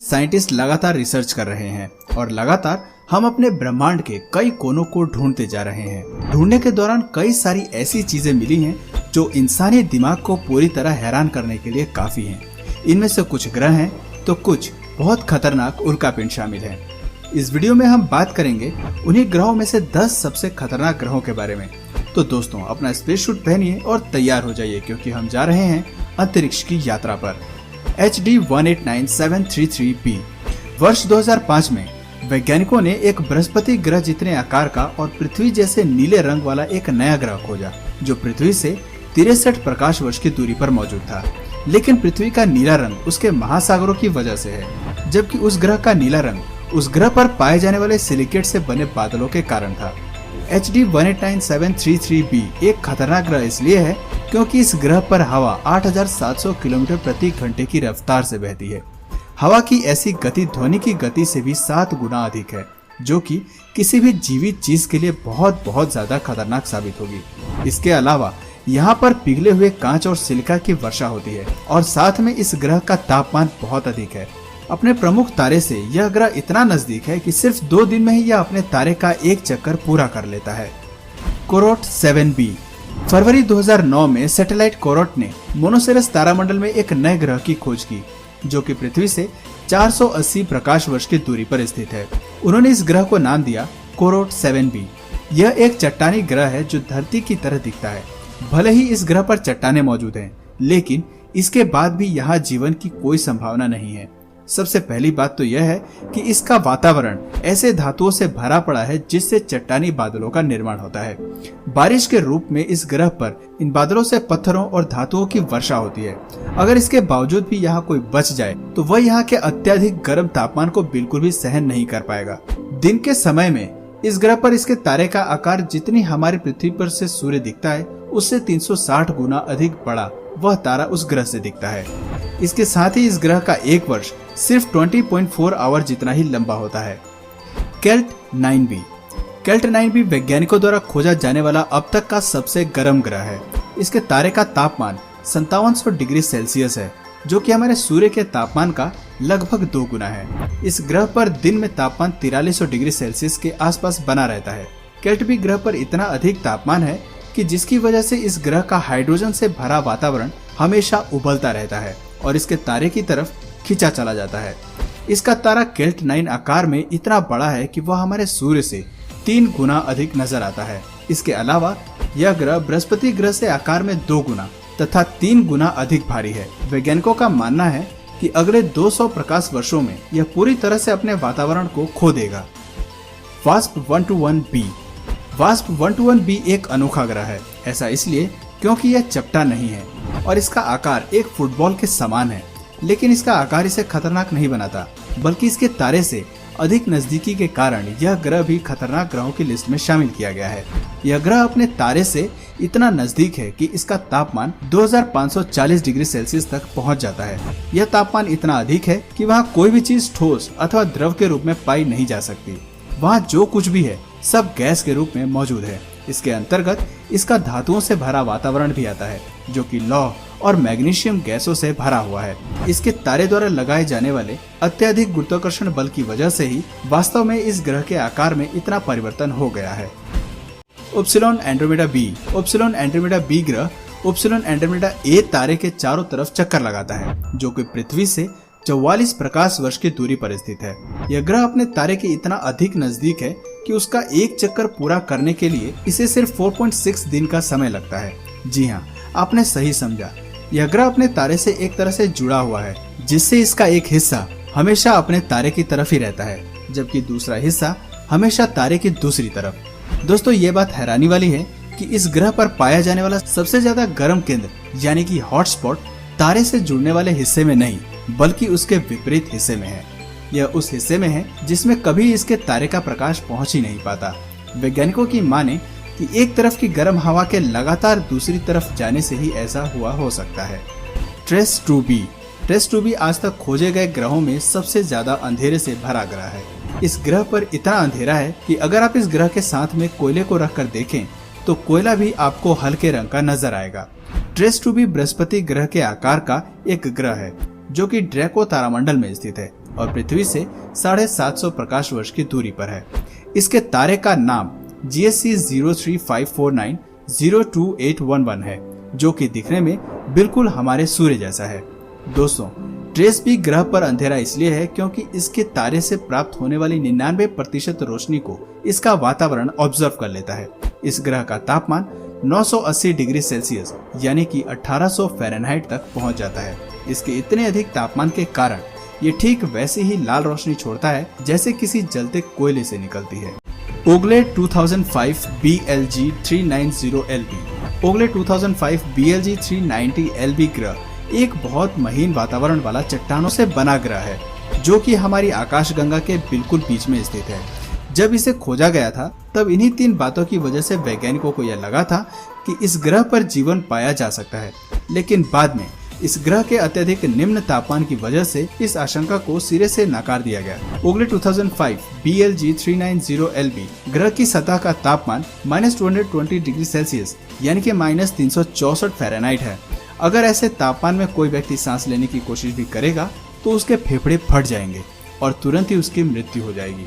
Scientist लगातार research कर रहे हैं और लगातार हम अपने ब्रह्मांड के कई कोनों को ढूंढते जा रहे हैं। ढूंढने के दौरान कई सारी ऐसी चीजें मिली हैं जो इंसानी दिमाग को पूरी तरह हैरान करने के लिए काफी हैं। इनमें से कुछ ग्रह हैं तो कुछ बहुत खतरनाक उल्कापिंड शामिल हैं। इस वीडियो में हम बात करेंगे उन्हीं ग्रहों में से 10 सबसे खतरनाक ग्रहों के बारे में। तो दोस्तों अपना स्पेस सूट पहनिए और तैयार हो जाइए क्योंकि हम जा रहे हैं अंतरिक्ष की यात्रा पर। HD 189733b वर्ष 2005 में वैज्ञानिकों ने एक बृहस्पति ग्रह जितने आकार का और पृथ्वी जैसे नीले रंग वाला एक नया ग्रह खोजा जो पृथ्वी से 63 प्रकाश वर्ष की दूरी पर मौजूद था। लेकिन पृथ्वी का नीला रंग उसके महासागरों की वजह से है, जबकि उस ग्रह का नीला रंग उस ग्रह पर पाए जाने वाले सिलिकेट से बने बादलों के कारण था। HD 189733b एक खतरनाक ग्रह इसलिए है क्योंकि इस ग्रह पर हवा 8700 किलोमीटर प्रति घंटे की रफ्तार से बहती है। हवा की ऐसी गति ध्वनि की गति से भी 7 गुना अधिक है, जो कि किसी भी जीवित चीज के लिए बहुत ज्यादा खतरनाक साबित होगी। इसके अलावा यहाँ पर पिघले हुए कांच और सिलिका की वर्षा होती है और साथ में इस ग्रह का तापमान बहुत अधिक है। अपने प्रमुख तारे से यह ग्रह इतना नजदीक है कि सिर्फ 2 दिन में ही यह अपने तारे का एक चक्कर पूरा कर लेता है। कोरोट 7b फरवरी 2009 में सैटेलाइट कोरोट ने मोनोसेरस तारामंडल में एक नए ग्रह की खोज की जो कि पृथ्वी से 480 प्रकाश वर्ष की दूरी पर स्थित है। उन्होंने इस ग्रह को नाम दिया कोरोट 7b। यह एक चट्टानी ग्रह है जो धरती की तरह दिखता है। भले ही इस ग्रह पर चट्टानें मौजूद हैं, लेकिन इसके बाद भी यहाँ जीवन की कोई संभावना नहीं है। सबसे पहली बात तो यह है कि इसका वातावरण ऐसे धातुओं से भरा पड़ा है जिससे चट्टानी बादलों का निर्माण होता है। बारिश के रूप में इस ग्रह पर इन बादलों से पत्थरों और धातुओं की वर्षा होती है। अगर इसके बावजूद भी यहाँ कोई बच जाए तो वह यहाँ के अत्यधिक गर्म तापमान को बिल्कुल भी सहन नहीं कर पाएगा। दिन के समय में इस ग्रह पर इसके तारे का आकार जितनी हमारी पृथ्वी पर से सूर्य दिखता है उससे 360 गुना अधिक बड़ा वह तारा उस ग्रह से दिखता है। इसके साथ ही इस ग्रह का एक वर्ष सिर्फ 20.4 आवर जितना ही लंबा होता है। केल्ट 9b वैज्ञानिकों द्वारा खोजा जाने वाला अब तक का सबसे गर्म ग्रह है। इसके तारे का तापमान 5700 डिग्री सेल्सियस है, जो कि हमारे सूर्य के तापमान का लगभग 2 गुना है। इस ग्रह पर दिन में तापमान 4300 डिग्री सेल्सियस के आसपास बना रहता है। केल्ट बी ग्रह पर इतना अधिक तापमान है कि जिसकी वजह से इस ग्रह का हाइड्रोजन से भरा वातावरण हमेशा उबलता रहता है और इसके तारे की तरफ खींचा चला जाता है। इसका तारा केल्ट 9 आकार में इतना बड़ा है कि वह हमारे सूर्य से 3 गुना अधिक नजर आता है। इसके अलावा यह ग्रह बृहस्पति ग्रह से आकार में 2 गुना तथा 3 गुना अधिक भारी है। वैज्ञानिकों का मानना है कि अगले 200 प्रकाश वर्षों में यह पूरी तरह से अपने वातावरण को खो देगा। वास्प 121b एक अनोखा ग्रह है। ऐसा इसलिए क्योंकि यह चपटा नहीं है और इसका आकार एक फुटबॉल के समान है। लेकिन इसका आकार इसे खतरनाक नहीं बनाता, बल्कि इसके तारे से अधिक नजदीकी के कारण यह ग्रह भी खतरनाक ग्रहों की लिस्ट में शामिल किया गया है। यह ग्रह अपने तारे से इतना नजदीक है कि इसका तापमान 2540 डिग्री सेल्सियस तक पहुंच जाता है। यह तापमान इतना अधिक है कि वहाँ कोई भी चीज ठोस अथवा द्रव के रूप में पाई नहीं जा सकती। वहाँ जो कुछ भी है सब गैस के रूप में मौजूद है। इसके अंतर्गत इसका धातुओं से भरा वातावरण भी आता है, जो कि लौह और मैग्नीशियम गैसों से भरा हुआ है। इसके तारे द्वारा लगाए जाने वाले अत्यधिक गुरुत्वाकर्षण बल की वजह से ही वास्तव में इस ग्रह के आकार में इतना परिवर्तन हो गया है। उपसिलोन एंड्रोमेडा बी ग्रह उपसिलोन एंड्रोमेडा ए तारे के चारों तरफ चक्कर लगाता है, जो कि पृथ्वी से 44 प्रकाश वर्ष की दूरी पर स्थित है। यह ग्रह अपने तारे के इतना अधिक नजदीक है कि उसका एक चक्कर पूरा करने के लिए इसे सिर्फ 4.6 दिन का समय लगता है। जी हाँ, आपने सही समझा। यह ग्रह अपने तारे से एक तरह से जुड़ा हुआ है, जिससे इसका एक हिस्सा हमेशा अपने तारे की तरफ ही रहता है, जबकि दूसरा हिस्सा हमेशा तारे की दूसरी तरफ। दोस्तों ये बात हैरानी वाली है कि इस ग्रह पर पाया जाने वाला सबसे ज्यादा गर्म केंद्र यानी कि हॉटस्पॉट तारे से जुड़ने वाले हिस्से में नहीं, बल्कि उसके विपरीत हिस्से में है। यह उस हिस्से में है जिसमें कभी इसके तारे का प्रकाश पहुंच ही नहीं पाता। वैज्ञानिकों की माने कि एक तरफ की गर्म हवा के लगातार दूसरी तरफ जाने से ही ऐसा हुआ हो सकता है। ट्रेस 2b आज तक खोजे गए ग्रहों में सबसे ज्यादा अंधेरे से भरा ग्रह है। इस ग्रह पर इतना अंधेरा है कि अगर आप इस ग्रह के साथ में कोयले को रखकर देखें तो कोयला भी आपको हल्के रंग का नजर आएगा। ट्रेस 2b बृहस्पति ग्रह के आकार का एक ग्रह है जो कि ड्रैको तारामंडल में स्थित है। और पृथ्वी से 750 प्रकाश वर्ष की दूरी पर है। इसके तारे का नाम GSC 03549028111 है, जो कि दिखने में बिल्कुल हमारे सूर्य जैसा है। दोस्तों, ट्रेस बी ग्रह पर अंधेरा इसलिए है क्योंकि इसके तारे से प्राप्त होने वाली 99% रोशनी को इसका वातावरण ऑब्जर्व कर लेता है। इस ग्रह का तापमान 980 डिग्री सेल्सियस यानी कि 1800 फ़ारेनहाइट तक पहुंच जाता है। इसके इतने अधिक तापमान के कारण ये ठीक वैसे ही लाल रोशनी छोड़ता है जैसे किसी जलते कोयले से निकलती है। Ogale 2005 BLG 390 LB Ogale 2005 BLG 390 LB ग्रह एक बहुत महीन वातावरण वाला चट्टानों से बना ग्रह है, जो कि हमारी आकाशगंगा के बिल्कुल बीच में स्थित है। जब इसे खोजा गया था तब इन्हीं 3 बातों की वजह से वैज्ञानिकों को यह लगा था कि इस ग्रह पर जीवन पाया जा सकता है, लेकिन बाद में इस ग्रह के अत्यधिक निम्न तापमान की वजह से इस आशंका को सिरे से नकार दिया गया। ओगले 2005 BLG 390 LB ग्रह की सतह का तापमान -220 डिग्री सेल्सियस यानी कि -364 फ़ारेनहाइट है। अगर ऐसे तापमान में कोई व्यक्ति सांस लेने की कोशिश भी करेगा तो उसके फेफड़े फट जाएंगे और तुरंत ही उसकी मृत्यु हो जाएगी।